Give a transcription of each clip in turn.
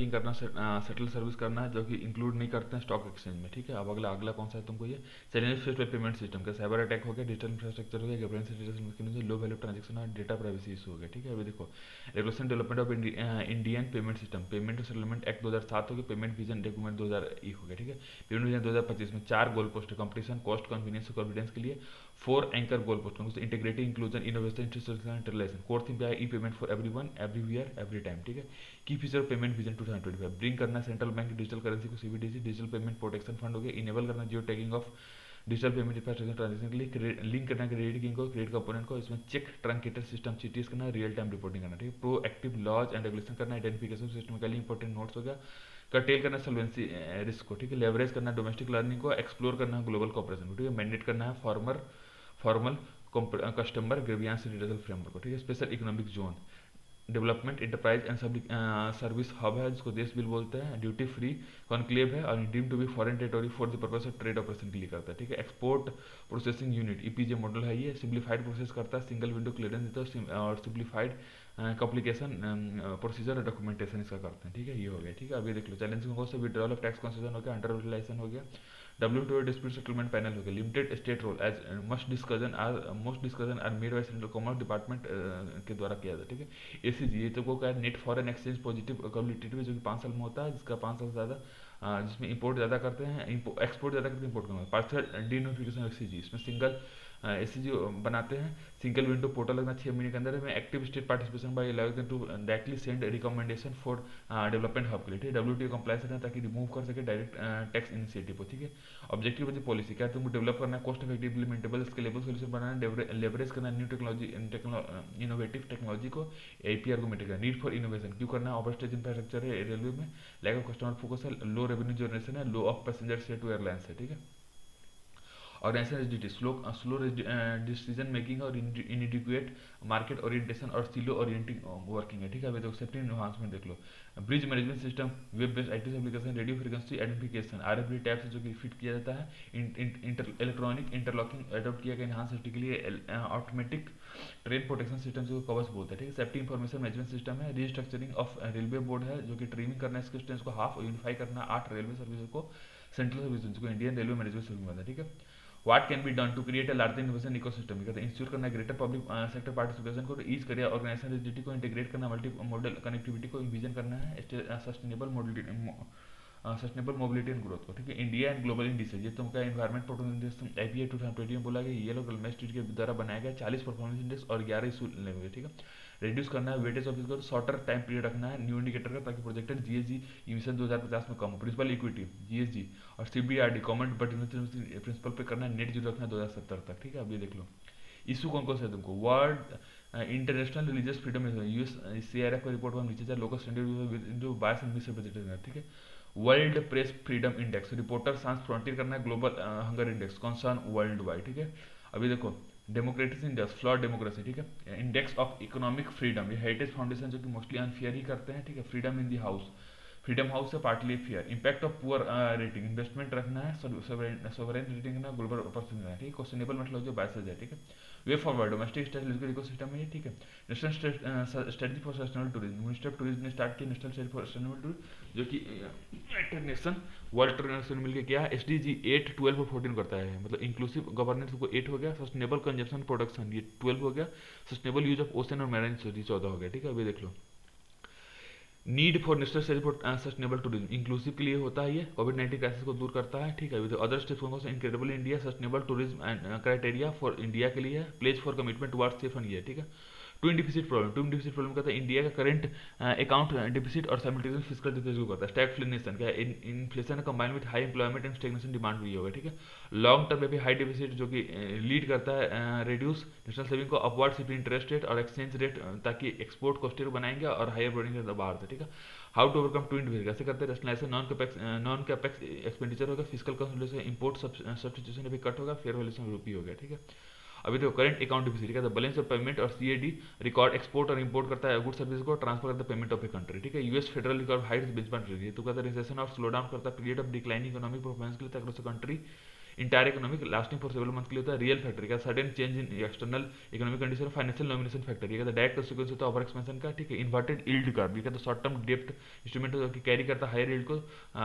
Banking करना, settle service करना है, जो कि इंक्लूड नहीं करते हैं स्टॉक एक्सचेंज में, ठीक है। अब अगला अगला कौन सा है तुमको, ये challenges faced by payment system का, साइबर अटैक हो गया, डिजिटल इंफ्रास्ट्रक्चर हो गया, governance mechanism, low value transaction और डेटा प्राइवेसी इशू हो गया, ठीक है। अभी देखो regulation development of Indian payment system, payment settlement act 2007 हो गया, पेमेंट विजन डॉक्यूमेंट 2001 हो गया, ठीक है। पेमेंट विजन 2025 में 4 गोल पोस्ट है, कंपटीशन, कॉस्ट, कन्वीनियंस और कॉन्फिडेंस के लिए 4 anchor goal post, integrating inclusion, innovation, interrelation. Core theme पे है e payment for everyone, everywhere, every time, ठीक है। Key feature payment vision 2025, bring करना सेंट्रल बैंक डिजिटल करेंसी को CBDC, digital payment protection fund हो गया, इनेबल करना geo tagging of digital payment infrastructure transaction के लिए, लिंक करना क्रेडिट किंग को, क्रेडिट कंपोनेंट को, इसमें चेक ट्रंकेटेड सिस्टम सीटीएस करना, रियल टाइम रिपोर्टिंग करना, ठीक है। Proactive laws and regulation करना, आइडेंटिफिकेशन सिस्टमिकली इंपॉर्टेंट नोट्स हो गया, कर्टेल करना सॉल्वेंसी रिस्क को, ठीक है। लेवरेज करना डोमेस्टिक लर्निंग को, एक्सप्लोर करना ग्लोबल कॉपरेशन को, ठीक है। मैंडेट करना है फॉर्मल कस्टमर ग्रेवियांस रिड्यूसल फ्रेमवर्क को, ठीक है। Special economic zone development enterprise and service hub है, जिसको देश बिल बोलते हैं, ड्यूटी फ्री कॉन्क्लेव है और deem to be foreign territory for the purpose of trade operation के लिए करता है, ठीक है। Export processing unit EPZ model है, ये सिंप्लीफाइड प्रोसेस करता है, सिंगल विंडो क्लियरेंस देता है और सिंप्लीफाइड कॉम्प्लिकेशन प्रोसीजर और डॉक्यूमेंटेशन इसका करते हैं, ठीक है। ये हो गया, ठीक है। अभी देख लो चैलेंजिंग कौन सा, विड्रॉल ऑफ टैक्स कंसेशन हो गया, अंडर यूटिलाइजेशन हो गया, WTO डिस्प्यूट सेटलमेंट पैनल हो गया, limited state role as most discussion are made by central commerce department के द्वारा किया जाता है, ठीक है। एसीजी ये तो को क्या है, net foreign exchange positive commutative, जो कि 5 साल में होता है, जिसका 5 साल से ज़्यादा जिसमें इंपोर्ट ज़्यादा करते हैं, एक्सपोर्ट ज़्यादा करते हैं, इंपोर्ट कम होता है। पार्शियल डिनोटिफिकेशन एसीजी, इसमें सिंगल एसीजी बनाते हैं, सिंगल विंडो पोर्टल लगना 6 महीने के अंदर में, active state participation by allowing them to directly send recommendation for development hub के लिए, ठीक है। WTO कंप्लायंस रहना ताकि रिमूव कर सके डायरेक्ट टैक्स इनिशिएटिव को, ठीक है। ऑब्जेक्टिव ऑफ द पॉलिसी क्या है, तुमको डेवलप करना है cost effective implementable scalable solution बनाना है, लेवरेज करना न्यू टेक्नोलॉजी इनोवेटिव टेक्नोलॉजी को, एपीआर को मीट करना, नीड फॉर इनोवेशन क्यों करना है, ओवर स्टेज इंफ्रास्ट्रक्चर है रेलवे में, लैक ऑफ कस्टमर फोकस है, लो रेवेन्यू जनरेशन है, लो ऑफ पैसेंजर से टू एयरलाइंस है, ठीक है। Organisation rigidity, slow decision making और इनएडिक्वेट मार्केट ओरिएंटेशन और सिलो ओरिएंटिंग वर्किंग है, ठीक है। अभी देखो सेफ्टी एनहांसमेंट देख लो, bridge management system, web based IT application, radio frequency identification, RFD tab से जो कि फिट किया जाता है, इलेक्ट्रॉनिक इंटरलॉकिंग अडॉप्ट किया गया एनहांस सेफ्टी के लिए, ऑटोमेटिक ट्रेन प्रोटेक्शन सिस्टम जो कवर्स बोलते हैं, ठीक है। सेफ्टी इंफॉर्मेशन मैनेजमेंट सिस्टम है, रीस्ट्रक्चरिंग ऑफ रेलवे बोर्ड है, जो कि ट्रिमिंग करना है इसके स्ट्रेंथ को हाफ, यूनिफाई करना 8 रेलवे सर्विस को सेंट्रल सर्विस जिसको इंडियन रेलवे मैनेजमेंट सर्विस में, ठीक है। What can be done to create a larger innovation ecosystem, कहते हैं इंश्योर करना ग्रेटर पब्लिक सेक्टर पार्टिसिपेशन को, ईज करियर ऑर्गेनाइजेशन रिजिडिटी को, इंटीग्रेट करना मल्टी मॉडल कनेक्टिविटी को, विजन करना है सस्टेनेबल मोबिलिटी एंड ग्रोथ को, ठीक है। इंडिया एंड ग्लोबल इंडिसेज, ये तुमका एनवायरमेंट प्रोटेक्शन इंडेक्स आईपीए 2020 में बोला गया, ये लोग इंस्टीट्यूट के द्वारा बनाया गया, 40 परफॉर्मेंस इंडेक्स और 11 इशू लेंगे, ठीक है। रिड्यूस करना है वेटेज ऑफ इसको, शॉर्टर टाइम पीरियड रखना है न्यू इंडिकेटर का, ताकि प्रोजेक्टेड जीएसजी इमिशन 2050 में कम हो, प्रिंसिपल इक्विटी जीएसजी और सीबीआरडी कॉमन बट प्रिंसिपल पे करना है, नेट जीरो रखना है 2070 तक, ठीक है। अब ये देख लो इशू कौन कौन सा है तुमको, world international religious freedom, US CRF का रिपोर्ट में नीचे लोकल स्टैंडर्ड जो बायस एंड मिसरिप्रेजेंटेशन है, ठीक है। World press freedom index, reporter सांस फ्रंटियर करना है, global hunger index concern world wide, ठीक है। अभी देखो डेमोक्रेटिक इंडेक्स, फ्लॉड डेमोक्रेसी, ठीक है। इंडेक्स ऑफ इकोनॉमिक फ्रीडम, ये हेरिटेज फाउंडेशन जो कि मोस्टली अनफेयर ही करते हैं, ठीक है। Freedom in the house, freedom house है partly fair, impact of poor rating, investment रखना है, सोवरेन रेटिंग करना, ग्लोबल अपॉर्चुनिटी है, ठीक है। क्वेश्चनेबल मतलब जो बायसेज है, ठीक है। Way forward domestic state ecosystem में, ठीक है। National strategy for sustainable tourism, minister of tourism ने स्टार्ट किया national strategy for sustainable tourism, जो कि यूनाइटेड नेशन वर्ल्ड ट्रेड से मिलकर क्या है, एसडीजी 8, 12 और 14 करता है, मतलब इंक्लूसिव गवर्नेंस को 8 हो गया, सस्टेनेबल कंजप्शन प्रोडक्शन ये 12 हो गया, सस्टेनेबल यूज ऑफ ओशन और मैरीन रिसोर्सेज 14 हो गया, ठीक है। अभी देख लो need for national strategy for sustainable tourism, inclusive के लिए होता है, ये कोविड-19 क्राइसिस को दूर करता है, ठीक है। अभी अदर स्टेप्स कौन से, incredible India sustainable tourism and criteria for India के लिए है, pledge for commitment towards safe and ये, ठीक है। ट्विन डिफिसिट प्रॉब्लम कहता है इंडिया का करंट अकाउंट डिफिसिट और साइमल्टेनियस फिस्कल डिफिसिट को करता है। स्टैगफ्लेशन क्या है, inflation combined with high employment and stagnation demand भी होगा, ठीक है। लॉन्ग टर्म में भी हाई डिफिसिट जो कि लीड करता है रिड्यूस नेशनल सेविंग को, अपवर्ड शिफ्ट इंटरेस्ट रेट और एक्सचेंज रेट, ताकि एक्सपोर्ट कॉस्टेर बनाएंगे और हायर बोर्डिंग का बाहर था, ठीक है। How to overcome twin deficit कैसे करते हैं, रेशनलाइजेशन नॉन कैपेक्स एक्सपेंडिचर होगा, फिजिकल कंसोलिडेशन, इंपोर्ट सब्स्टिट्यूशन भी कट होगा, फेयर वैल्यूएशन रूपी हो गया, ठीक है। अभी तो करंट अकाउंट डिफिसिट का बैलेंस ऑफ पेमेंट और सीएडी रिकॉर्ड एक्सपोर्ट और इंपोर्ट करता है गुड सर्विस को, ट्रांसफर करता है पेमेंट ऑफ ए कंट्री, ठीक है। US federal record Heights benchmark rate, तो कहता है रिसेशन और स्लो डाउन करता है period of declining economic performance के लिए across the country entire economic lasting for several month के लिए होता है। रियल फैक्टर क्या sudden change in external economic condition, financial nomination factor ये कहता है डायरेक्ट कंसिक्वेंस होता है ओवर एक्सपेंशन का, ठीक है। इन्वर्टेड यील्ड कर्व ये कहता है शॉर्ट टर्म डेप्ट इंस्ट्रूमेंट जो कि कैरी करता है हायर यील्ड को,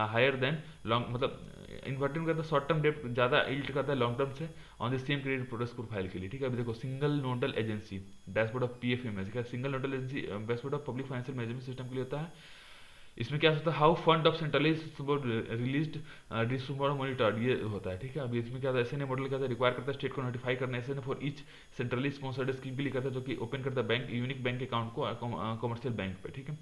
हायर देन लॉन्ग, मतलब इन्वर्टेड करता है शॉर्ट टर्म डेप्ट ज़्यादा यील्ड करता है लॉन्ग टर्म से on the same credit product profile के लिए, ठीक है। अभी देखो single nodal agency dashboard of PFMS का single nodal agency dashboard of public financial management system के लिए होता है। इसमें क्या होता है how fund of centralised released distributed monitored ये होता है, ठीक है। अभी इसमें क्या होता है एसएनए मॉडल क्या होता है रिक्वायर करता है स्टेट को नोटिफाई करना SNA for each centrally sponsored scheme के लिए करता है जो कि ओपन करता है बैंक यूनिक बैंक अकाउंट को कमर्शियल बैंक पे, ठीक है।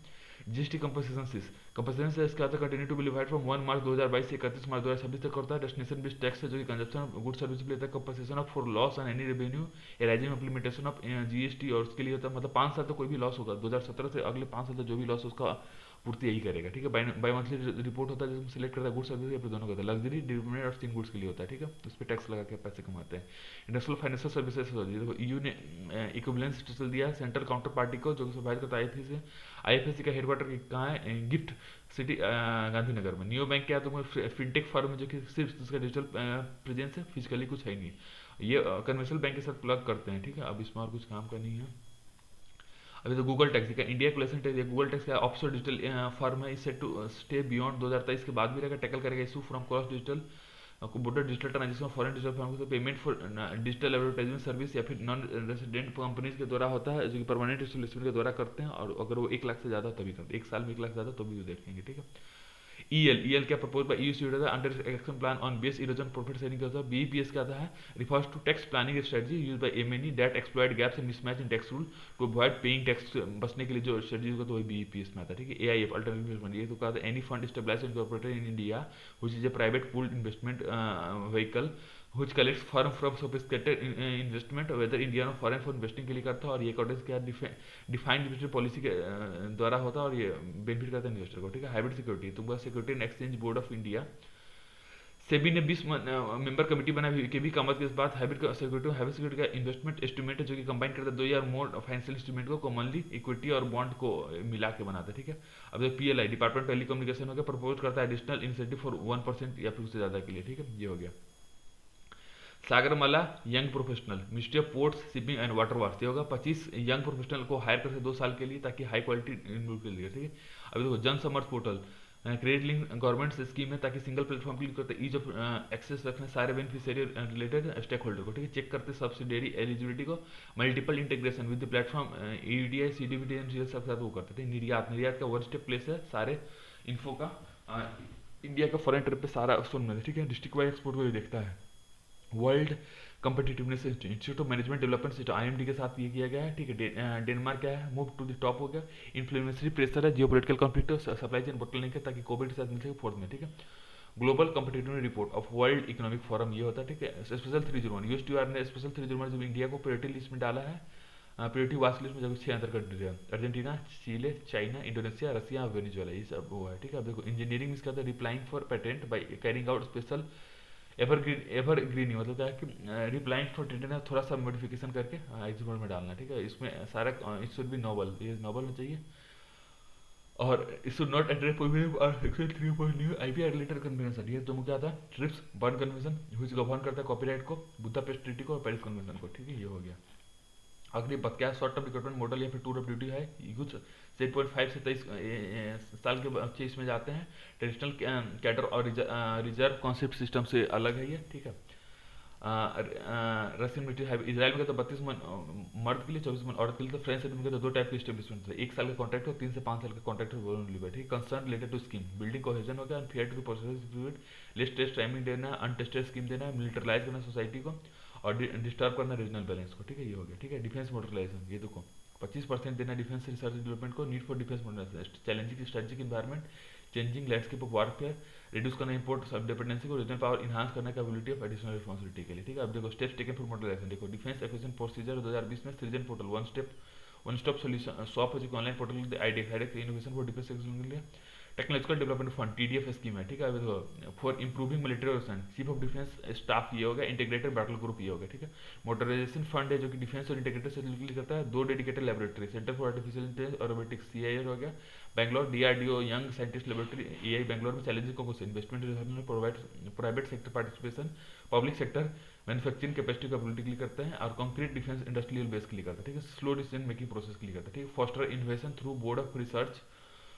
जीएसटी कंपनसेशन सेस क्या होता है continue to be levied from 1 March 2022 से 31 मार्च 2026 तक होता है। डेस्टिनेशन बेस्ड टैक्स है जो कि कंजप्शन ऑफ गुड सर्विस पे लेता है। Compensation of for loss on any revenue arising implementation of GST और उसके लिए होता है मतलब 5 साल तो कोई भी लॉस होगा 2017 से अगले 5 साल तक जो भी लॉस उसका पूर्ति यही करेगा, ठीक है। बाई मंथली रिपोर्ट होता है जिसमें सिलेक्ट करता है गुड्स सर्विस या फिर दोनों का होता है। लग्जरी डिपेंडेंट और स्टीम गुड्स के लिए होता है, ठीक है। उस पर टैक्स लगा के पैसे कमाते हैं। इंडस्ट्रियल फाइनेंशियल सर्विसेज देखो ईयू ने इक्विवेलेंस स्टेटस दिया है सेंट्रल काउंटर पार्टी को जो कि प्रोवाइड करता है आईएफएससी से। आईएफएससी का हेडक्वार्टर कहाँ है गिफ्ट सिटी गांधीनगर में। नियो बैंक क्या है तुम्हें फिनटेक फर्म है जो कि सिर्फ उसका डिजिटल प्रेजेंस है फिजिकली कुछ है नहीं। ये कन्वेंशनल बैंक के साथ प्लग करते हैं, ठीक है। अब इसमें और कुछ काम का नहीं है। अभी तो गूगल टैक्स का India Klaassen tax Google tax का ऑफशोर डिजिटल फर्म है इस सेट टू स्टे बियॉन्ड 2023 के बाद भी रहेगा टैकल करेगा issue from cross digital border digital transaction foreign digital firm को payment for digital advertisement service या फिर नॉन रेसिडेंट कंपनीज के द्वारा होता है जो कि परमानेंट एस्टेब्लिशमेंट के द्वारा करते हैं और अगर वो 1 लाख से ज़्यादा तभी करते हैं 1 साल में 1 लाख से ज़्यादा तो भी देखेंगे, ठीक है। EL क्या propose by EU under action plan on base erosion profit sharing का होता है। BEPS क्या आता है refers to tax planning strategy used by MNE that exploit gaps and mismatch in tax rule to avoid paying tax बचने के लिए जो स्ट्रेटजी होगा तो वही BEPS में आता है, ठीक है। AIF अल्टरनेटिव इन्वेस्टमेंट ये तो कहा था any fund established and incorporated in India which is a private pooled investment vehicle which collects firm from sophisticated investment whether Indian or foreign for investing के लिए करता है। और ये अकॉर्डिंग क्या डिफाइंड इन्वेस्टमेंट पॉलिसी के द्वारा होता है और ये बेनिफिट करता है इन्वेस्टर को, ठीक है। हाइब्रिड सिक्योरिटी तुम्हारा security and exchange board of India SEBI ने 20 मेंबर कमेटी बनाई के भी कामत के बाद हाइब्रिड सिक्योरिटी का इन्वेस्टमेंट इंस्ट्रूमेंट है जो कि कंबाइन करता है 2 या मोर फाइनेंशियल इंस्ट्रूमेंट को कॉमनली इक्विटी और बॉन्ड को मिला के बनाता है, ठीक है। अब जो PLI डिपार्टमेंट टेली कम्युनिकेशन हो गया प्रपोज करता है एडिशनल इंसेंटिव फॉर 1% या फिर उससे ज़्यादा के लिए, ठीक है। ये हो गया। Sagarmala young professional ministry of ports shipping and water works ये होगा 25 यंग प्रोफेशनल को हायर करते 2 साल के लिए ताकि हाई क्वालिटी इम्प्रूव के लिए, ठीक है। अभी देखो Jan Samarth portal credit link government scheme है ताकि सिंगल प्लेटफॉर्म क्लिक करते ईज ऑफ एक्सेस रखने सारे बेनिफिशियरी रिलेटेड स्टेक होल्डर को, ठीक है। चेक करते सब्सिडियरी एलिजिबिलिटी को multiple integration with the platform EDI CDBT and सब साथ वो करते थे। निर्यात का वन स्टेप प्लेस है सारे इन्फो का इंडिया का फॉरेन ट्रिप पे सारा सुनना, ठीक है। डिस्ट्रिक्ट वाइज एक्सपोर्ट को ये देखता है। World competitiveness institute of management development system IMD के साथ ये किया गया है, ठीक है। डेनमार्क क्या है मूव टू द टॉप हो गया। इन्फ्लेमेटरी प्रेशर है geopolitical conflict supply chain bottleneck है ताकि कोविड के साथ मिल सके 4th में, ठीक है। Global competitive report of world economic forum ये होता है, ठीक है। स्पेशल 301 USTR ने स्पेशल 301 जब इंडिया को प्रायोरिटी लिस्ट में डाला है प्रायोरिटी वाच लिस्ट में जब 6 अंतर कंट्री है अर्जेंटीना चिले चाइना इंडोनेशिया रसिया वेनेजुएला ये सब वो है, ठीक है। अब देखो इंजीनियरिंग इसका था replying for patent by carrying out special evergreen मतलब क्या है कि रिप्लाइंग फॉर टेंडर है थोड़ा सा मॉडिफिकेशन करके एग्जीक्यूट में डालना, ठीक है। इसमें सारा इट शुड बी नोबल ये नोबल होना चाहिए और it should not address provision और सेक्शन 3.9 IPR रिलेटेड कन्वेंशन ये तो क्या था trips burn convention which govern करता है कॉपीराइट को बुदापेस्ट ट्रीटी को और पेरिस कन्वेंशन को, ठीक है। ये हो गया। अगली बात क्या शॉर्ट टर्म रिक्रूटमेंट मॉडल या फिर टूर ऑफ ड्यूटी है कुछ 7.5 से 23 साल के बच्चे इसमें जाते हैं। ट्रेडिशनल कैडर और रिजर्व कॉन्सेप्ट सिस्टम से अलग है ये, ठीक है। रशियन मिलिट्री है इजराइल में तो 32 मर्द के लिए 24 औरत के लिए। तो फ्रेंच में तो 2 टाइप के स्टेब्लिशमेंट है 1 साल का कॉन्ट्रैक्ट और 3 से 5 साल का कॉन्ट्रैक्ट है, ठीक। Concern related to scheme building cohesion हो गया and fair to process list test timing देना अनटेस्टेड स्कीम देना मिलिटरलाइज करना सोसाइटी को और डिस्टर्ब करना रीजनल बैलेंस को, ठीक है। ये हो गया, ठीक है। डिफेंस मॉडर्नाइजेशन ये देखो 25% देना डिफेंस रिसर्च डेवलपमेंट को need for defence modernisation challenging strategic environment changing landscape of warfare reduce करना इंपोर्ट सब डिपेंडेंसी को रीजनल पावर इनहांस करने का एबिलिटी ऑफ एडिशनल रिस्पांसिबिलिटी के लिए, ठीक है। अब देखो स्टेप्स टेकन फॉर मॉडर्नाइजेशन देखो डिफेंस एक्विजिशन प्रोसीजर 2020 में Srijan portal one stop solution shop हो चुकी online portal idea innovation for defence acquisition के लिए technological development fund TDF scheme है, ठीक है। देखो for improving military organisation, chief of defence staff ये हो गया, इंटीग्रेटेड बैटल ग्रुप ये हो गया, ठीक है। मोटराइजेशन फंड है जो कि डिफेंस और इंटीग्रेटेड से रिलेटेड करता है। 2 dedicated laboratory, centre for artificial intelligence और रोबोटिक्स CIR हो गया Bangalore, DRDO young scientist laboratory AI Bangalore में चैलेंजेस को investment private sector participation, public sector manufacturing capacity का पॉलिटिकली करते हैं और कॉन्क्रीट डिफेंस इंडस्ट्रियल बेस के लिए करता है, ठीक है। स्लो डिसीजन मेकिंग प्रोसेस के लिए करता है, ठीक है। Foster innovation through board of research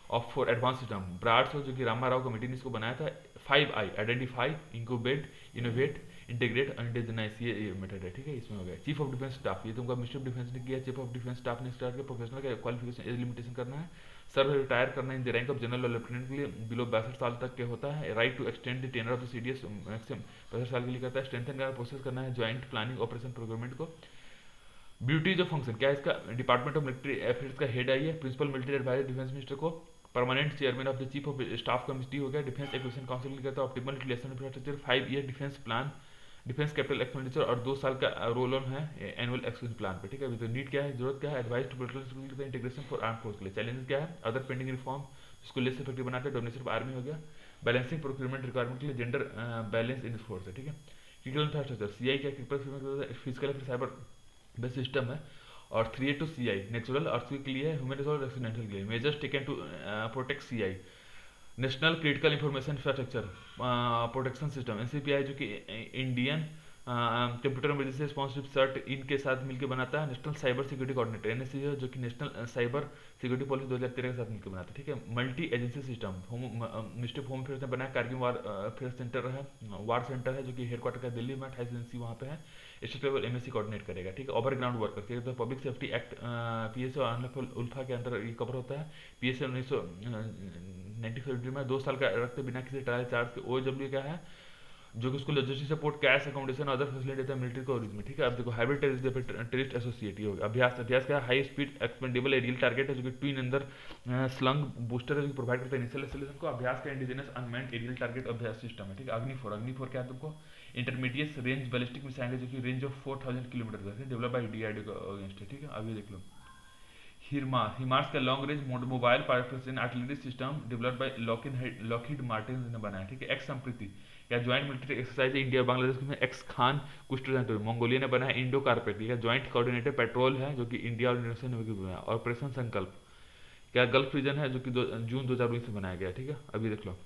of for advance system, Brar's जो कि रामा राव कमेटी ने इसको बनाया था। 5I identify, incubate, innovate, integrate, indigenise, ये मेथड है, ठीक है। इसमें हो गया चीफ ऑफ डिफेंस स्टाफ, ये तुमका मिनिस्टर ऑफ डिफेंस ने किया। चीफ ऑफ डिफेंस स्टाफ ने स्टार्ट किया प्रोफेशनल का क्वालिफिकेशन एज लिमिटेशन करना है, सर्व रिटायर करना in the rank of general और लेफ्टिनेंट के लिए बिलो 62 साल तक के होता है। Right to extend the tenure of the CDS maximum 65 साल के लिए करता है। स्ट्रेंथन करना प्रोसेस करना है ज्वाइंट प्लानिंग ऑपरेशन प्रोक्योरमेंट को। ब्यूटीज ऑफ फंक्शन क्या है इसका, डिपार्टमेंट ऑफ मिलिट्री अफेयर्स का हेड आई है, principal military adviser defence minister को, permanent chairman of the chief of staff committee हो गया, डिफेंस एक्विजिशन काउंसिल करता है, optimal utilisation infrastructure, 5 year defence plan, defence capital expenditure और 2 साल का रोल ऑन है एनुअल एक्सपेंस प्लान पे, ठीक है। तो नीड क्या है, जरूरत क्या है, advice to political integration for arm force के लिए। चैलेंजेस क्या है, अदर पेंडिंग रिफॉर्म जिसको लेस इफेक्टिव बनाते हैं, डोमिनेशन ऑफ आर्मी हो गया, बैलेंसिंग प्रोक्योरमेंट रिक्वायरमेंट के लिए, जेंडर बैलेंस इन फोर्स है, ठीक है। क्रिटिकल इंफ्रास्ट्रक्चर CI क्या फिजिकल फिर साइबर बेस सिस्टम है, और 3A to CI नेचुरल अर्थ के लिए है, ह्यूमन रिसोर्स एक्सीडेंटल के लिए। Measures taken to protect CI, national critical information infrastructure protection system NCPI जो कि Indian computer emergency response CERT इनके साथ मिलकर बनाता है। National cyber security coordinator NSC जो कि नेशनल साइबर सिक्योरिटी पॉलिसी 2013 के साथ मिलकर बनाता है, ठीक है। Multi agency system ministry of home affairs ने बनाया, कारगिल वार अफेयर सेंटर है, वार सेंटर है जो कि हेडक्वार्टर का दिल्ली में, 28 एजेंसी वहाँ पे है। स्टेट लेवल MSC कोऑर्डिनेट करेगा, ठीक है। ओवर ग्राउंड वर्कर तो पब्लिक सेफ्टी एक्ट PSA और उल्फा के अंदर ये कवर होता है। PSA 1995 में 2 साल का रखते बिना किसी ट्रायल चार्ज के। OW क्या है, जो कि उसको logistic support, cash accommodation, other facility देता है मिलिट्री को में, ठीक है। अब देखो हाइब्रिड टेररिस्ट एसोसिएट हो गया। अभ्यास क्या है, high speed expendable aerial target है जो कि ट्विन अंदर स्लंग बूस्टर है जो प्रोवाइड करता है इनिशियल एक्सेलेरेशन को। अभ्यास का इंडिजिनस अनमैन्ड एरियल टारगेट अभ्यास सिस्टम है, ठीक है। अग्नि4 क्या है तुमको, इंटरमीडिएट रेंज बैलिस्टिक मिसाइल है जो कि रेंज ऑफ 4000 किलोमीटर है, डेवलप बाय DRDO का अगेंस्ट है, ठीक है। अभी देख लो हिमार्स का long range mobile precision artillery system developed by Lockheed Martin ने बनाया, ठीक है। एक्स संप्रीति या joint military exercise India Bangladesh में एक्स खान कुछ मंगोलिया ने बनाया। इंडो कारपेट या ज्वाइंट कोऑर्डिनेटेड पेट्रोल है जो कि इंडिया और इंडोनेशिया ने बनाया। ऑपरेशन संकल्प क्या गल्फ रीजन है जो कि जून 2019 से बनाया गया, ठीक है। अभी देख लो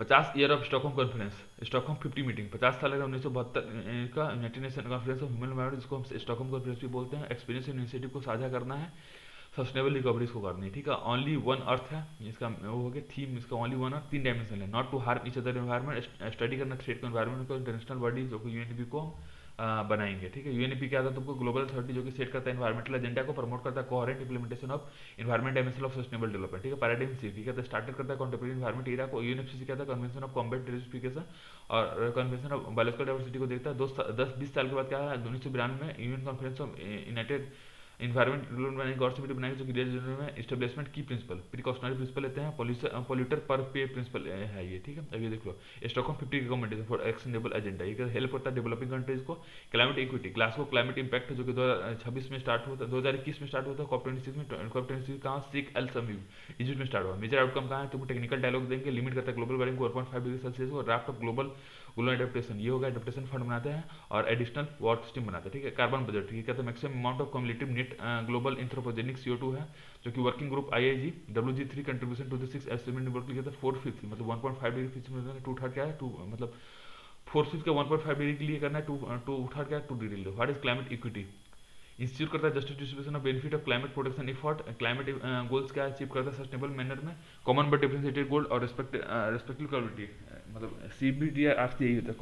50 year of Stockholm conference, Stockholm 50 meeting 50 साल का 1972 का United nation conference of human rights जिसको हम स्टॉकहोम कॉन्फ्रेंस भी बोलते हैं। एक्सपीरियंस इनिशिएटिव को साझा करना है, सस्टेनेबल रिकवरी को करनी है, ठीक है। ओनली वन अर्थ है इसका वो हो गया थीम, इसका ओनली वन अर्थ 3 डायमेंशन है। Not to harm each other environment, study करना थ्रेट को एनवायरमेंट को, इंटरनेशनल बॉडी जो कि UNEP को बनाएंगे, ठीक है। UNEP क्या था तुमको, ग्लोबल अथॉरिटी जो कि सेट करता है एनवायरमेंटल एजेंडा को, प्रमोट करता है coherent implementation of environment dimension of sustainable development, ठीक है। पैराडाइम शिफ्ट ठीक है, स्टार्टेड करता है कंटेम्परेरी एनवायरमेंट एरिया को। UNFCCC क्या था, कन्वेंशन ऑफ कॉम्बैट टेररिफिकेशन और कन्वेंशन ऑफ बायोलॉजिकल डाइवर्सिटी को देखता है। 10-20 साल के बाद क्या है, 1992 में UN conference of United environment बनाई, गॉड समिति बनाई जो कि में इस्टेब्लिशमेंट की प्रिंसिपल प्रिकॉशनरी प्रिंसिपल लेते हैं, पॉल्यूटर पर पे प्रिंसिपल है ये, ठीक है। अब ये देख लो Stockholm 50 recommendation for actionable agenda, ये हेल्प करता है डेवलपिंग कंट्रीज को। Climate equity, Glasgow climate impact जो कि 2026 में स्टार्ट हुआ था, 2021 में स्टार्ट हुआ था। COP26 में COP26 कहाँ, सिक एल समिट इजिप्ट में स्टार्ट हुआ। मेजर आउटकम कहाँ है, तुमको टेक्निकल डायलॉग देंगे, लिमिट करता है ग्लोबल वार्मिंग को 1.5 डिग्री सेल्सियस को। ड्राफ्ट ऑफ ग्लोबल एडेप्टेशन, ये होगा एडेप्टेशन फंड बनाते हैं और एडिशनल वाटर सिस्टम बनाते हैं, ठीक है। कार्बन बजट, ठीक है, तो maximum amount of cumulative net global anthropogenic CO2 है जो कि working group IIG WG3 contribution to the 6 estimate work लिखा था 4/5 मतलब 1.5 डिग्री सेल्सियस, 2/3 क्या है 2 मतलब 4/5 का 1.5 डिग्री के लिए करना है, 2/3 क्या है 2 degree. What is climate equity, institute करता है justice distribution of benefit of climate protection effort. Climate goals क्या अचीव करता है सस्टेनेबल मैनर में, कॉमन बट डिफरेंशिएटेड गोल और रेस्पेक्टिव कैपेबिलिटी, मतलब CBDR आपसे यही होता है,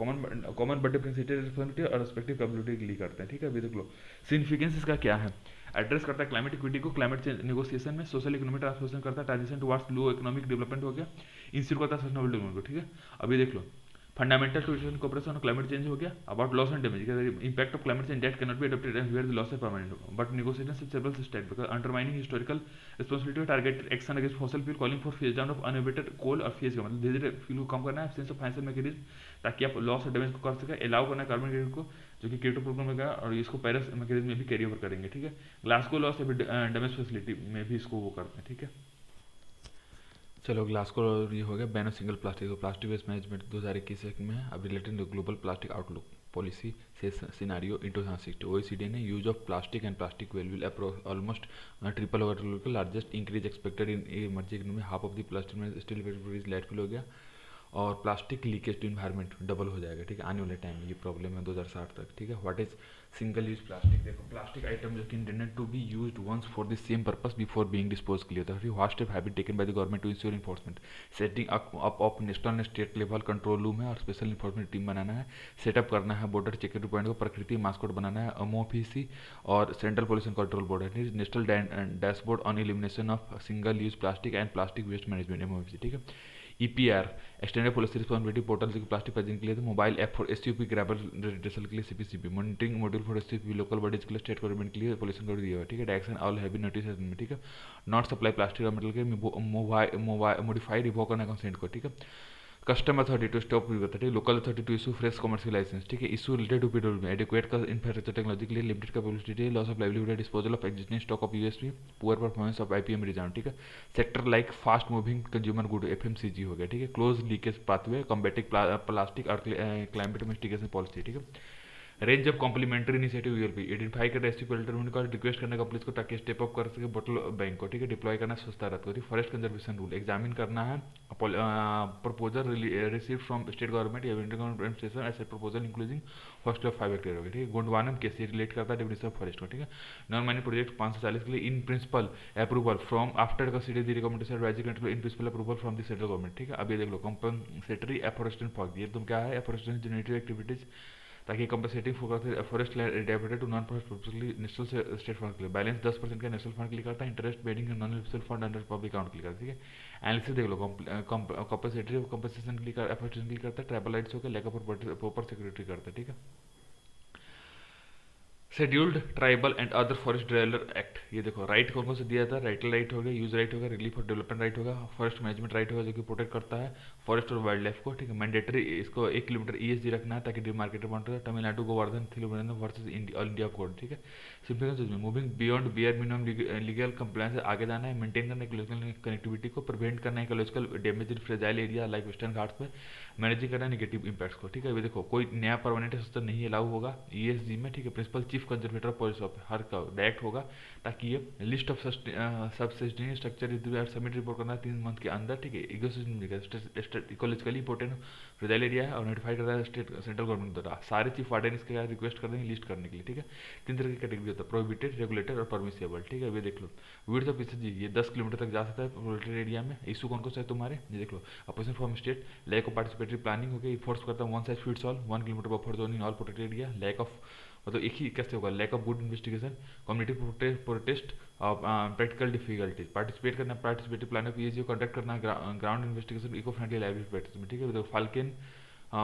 कॉमन बट डिफरेंशिएटेड रिस्पॉन्सिबिलिटी और रेस्पेक्टिव कैपेबिलिटी के लिए करते हैं, ठीक है। अभी देख लो सिग्निफिकेंस इसका क्या है, एड्रेस करता है क्लाइमेट इक्विटी को क्लाइमेट चेंज नेगोशिएशन में, सोशल इकोनॉमिक ट्रांसफॉर्मेशन करता है, transition towards low economic development हो गया, इंस्टीट्यूट करता है सस्टेनेबल डेवलपमेंट को, ठीक है। अभी देख लो fundamental to international cooperation on climate change हो गया। About loss and damage, impact of climate change that can not be adopted and where the loss is permanent, but negotiation से several state because undermining historical responsibility targeted action against fossil fuel, calling for phase down of unabated coal और phase का मतलब धीरे धीरे fuel को कम करना है, absence of financial mechanism ताकि आप लॉस और डैमेज को कर सके, अलाउ करना है कार्बन क्रेडिट को जो कि क्योटो प्रोग्राम में गया और इसको पेरिस मैकेनिज्म में भी कैरी ओवर करेंगे, ठीक है। ग्लासगो लॉस डैमेज फैसिलिटी में भी इसको वो करते हैं, ठीक है। चलो लास्ट को ये हो गया बैन ऑफ सिंगल प्लास्टिक। तो प्लास्टिक वेस्ट मैनेजमेंट 2021 में है। अब related global plastic outlook policy से सिनारियो इन 2060 OECD ने use of plastic and plastic well will almost triple होगा। Largest increase expected in emerging economy. Half of the plastic में still landfill हो गया और plastic leakage to environment double हो जाएगा, ठीक है, आने वाले टाइम में। ये प्रॉब्लम है 2060 तक, ठीक है। What is single use plastic? देखो प्लास्टिक आइटम जो कि intended to be used once for the same purpose before being dispose के लिए था। What step have been taken by the government to ensure enforcement? Setting up of national and state level control room है और special enforcement team बनाना है। Setup करना है border security point को, प्रकृति मास्कोट बनाना है, एमओपीसी और सेंट्रल पोल्यूशन कंट्रोल बोर्ड है, national dashboard on elimination of single use plastic and plastic waste management MOPC, ठीक है। EPR extended policy responsibility portal से प्लास्टिक पैकेजिंग के लिए, तो mobile app for SUP grabber redressal के लिए CPCB, monitoring module for SUP local bodies के लिए स्टेट गवर्नमेंट के लिए पॉल्यूशन कोड दिया हुआ है, ठीक है। Direction all have been notice में, ठीक है। Not supply plastic raw material के मॉडिफाइड रिवोक करना कंसेंट को, ठीक है। कस्टम अथॉरिटी टू स्टॉप भी बताते हैं, local authority to issue fresh commercial licence, ठीक है। इशू रिलेटेड टू पीडब्ल्यू में एडिक्वेट का इंफ्रास्ट्रक्चर टेक्नोलॉजी के लिए limited capacity, loss of livelihood, disposal of existing stock of USP, poor performance of IPM reserve, ठीक है। Sector like fast moving consumer good FMCG हो गया, ठीक है। Close leakage pathway, combating plastic और क्लाइमेट मिटिगेशन पॉलिसी, ठीक है। Range of complementary initiative UL भी आइडेंटिफाई कर रेस्क्यू अल्टरनेटिव का रिक्वेस्ट करने का पुलिस को ताकि स्टेप अप कर सके बोतल बैंक को, ठीक है। डिप्लॉय करना स्वच्छता रथ को, फॉरेस्ट कंजर्वेशन रूल एग्जामिन करना है। Proposal receive from state government या administration as a proposal including first of 5 hectare हो गया, ठीक है। गोंडवानम केस रिलेट करता है डेफिनेशन ऑफ फॉरेस्ट को, ठीक है। नॉन माइनिंग प्रोजेक्ट 540 के लिए in principle approval from after consider the recommendation advisory control in principle approval from the central government, ठीक है। अब ये देख लो कंपनसेटरी एफोरेस्टेशन फॉर, ये तुम क्या है एफोरेस्टेशन जनरेटिव एक्टिविटीज, ताकि compensating forest debited to non forest national state fund के लिए, बैलेंस 10% का नेशनल फंड के लिए करता है, interest bearing non national fund under public account के लिए करता है, ठीक है। एनालिसिस देख लो कंपनसेटरी कंपनसेशन के लिए एफोरेस्टेशन के लिए करता है, ट्राइबल राइट्स हो गया, लैक ऑफ प्रॉपर सिक्योरिटी करता है, ठीक है। Scheduled tribal and other forest dweller act, ये देखो राइट कौन कौन से दिया था, राइटल राइट हो गया, यूज राइट होगा, रिलीफ और डेवलपमेंट राइट होगा, फॉरेस्ट मैनेजमेंट राइट होगा जो कि प्रोटेक्ट करता है फॉरेस्ट और वाइल्ड लाइफ को, ठीक है। मैंडेटरी इसको 1 किलोमीटर ESG रखना है ताकि demarcated boundary, Tamil Nadu Govardhan kilometre versus all India code, ठीक है। Simple moving beyond bare minimum legal compliance, आगे जाना है, मेंटेन करना इकोलॉजिकल कनेक्टिविटी को, प्रिवेंट करना है ecological damage in fragile area like western Ghats में, मैनेजिंग करना नेगेटिव इंपैक्ट्स को, ठीक है। अभी देखो कोई नया परमानेंट सिस्टम नहीं अलाउ होगा ESG में, ठीक है। Principal chief conservator policy of हर का डायरेक्ट होगा ताकि ये list of subsistence structure submit report करना है 3 मंथ के अंदर, ठीक है। Ecosystem ecologically important fragile area है और नोटिफाई करता है स्टेट सेंट्रल गवर्नमेंट द्वारा। सारे चीफ वार्डन इसके रिक्वेस्ट कर देंगे लिस्ट करने के लिए, ठीक है। 3 तरह की कैटेगरी होता है, प्रोहिबिटेड, रेगुलेटेड और परमिसेबल, ठीक है। अभी देख लो विड्थ ऑफ जी ये 10 किलोमीटर तक जा सकता है प्रोहिबिटेड एरिया में। इशू कौन कौन सा है तुम्हारे, ये देख लो opposition from state, lack of participatory planning हो गया, फोर्स करता है one size fits all, 1 kilometre buffer zone in all protected area, lack of मतलब एक ही कैसे होगा, lack of good investigation, community protest और प्रैक्टिकल डिफिकल्टीज, पार्टिसिपेट करना participative plan of ESG conduct करना ground investigation, eco friendly library practice में, ठीक है। तो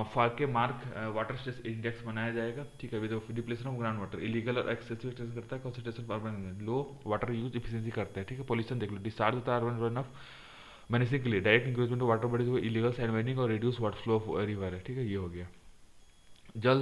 Falkenmark water stress index बनाया जाएगा, ठीक है। With depletion of ground water, illegal और एक्सेसिव स्ट्रेस करता है, कंसंट्रेशन परमानेंट लो वाटर यूज एफिशिएंसी करता है, ठीक है। पॉल्यूशन देख लो, डिस्चार्ज होता है अर्बन रन ऑफ मैनेजिंग के लिए, direct encroachment of water bodies, illegal sand mining और reduce water flow of river है, ठीक है। ये हो गया जल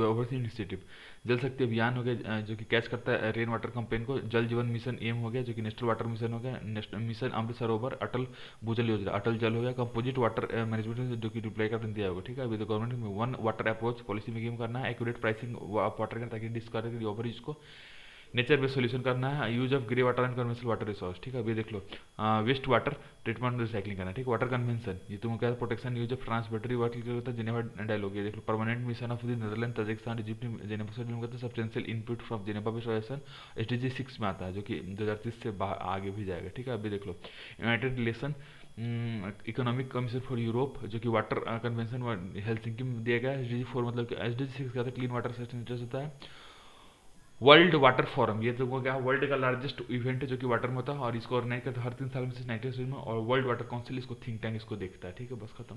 ओवरसीज इनिशिएटिव, जल शक्ति अभियान हो गया जो कि कैच करता है रेन वाटर कैंपेन को, जल जीवन मिशन एम हो गया जो कि नेशनल वाटर मिशन हो गया, नेशनल मिशन अमृत सरोवर, अटल भूजल योजना, अटल जल हो गया, कंपोजिट वाटर मैनेजमेंट जो कि रिप्लाई का दिया होगा, ठीक है। अभी तो गवर्नमेंट में 1 वाटर अप्रोच पॉलिसी में गेम करना है, एक्यूरेट प्राइसिंग वाटर का ताकि डिस्करेज ओवर यूज को, नेचर बेस्ड सोल्यूशन करना है, use of grey water and conventional water resource, ठीक है। अभी देख लो वेस्ट वाटर ट्रीटमेंट रिसाइकलिंग करना, ठीक है। वाटर कन्वेंशन ये तुम क्या protection use of transboundary water करता है, जेनेवा डायलॉग, ये देख लो permanent mission of the Netherland Tajikistan Egypt Geneva से करता है, substantial input from Geneva based solution SDG 6 में आता है जो कि 2030 से आगे भी जाएगा, ठीक है। अभी देख लो united relation economic commission for Europe जो कि वाटर कन्वेंशन हेल्सिंकी में दिया गया, SDG 4 मतलब कि SDG 6 का क्लीन वाटर सस्टेनेबिलिटी होता है। वर्ल्ड वाटर फोरम ये तो क्या वर्ल्ड का लार्जेस्ट इवेंट है जो कि वाटर में होता है और इसको ऑर्गेनाइज करता है हर 3 साल में से 19 में, और वर्ल्ड वाटर काउंसिल इसको थिंक टैंक इसको देखता है, ठीक है। बस खत्म।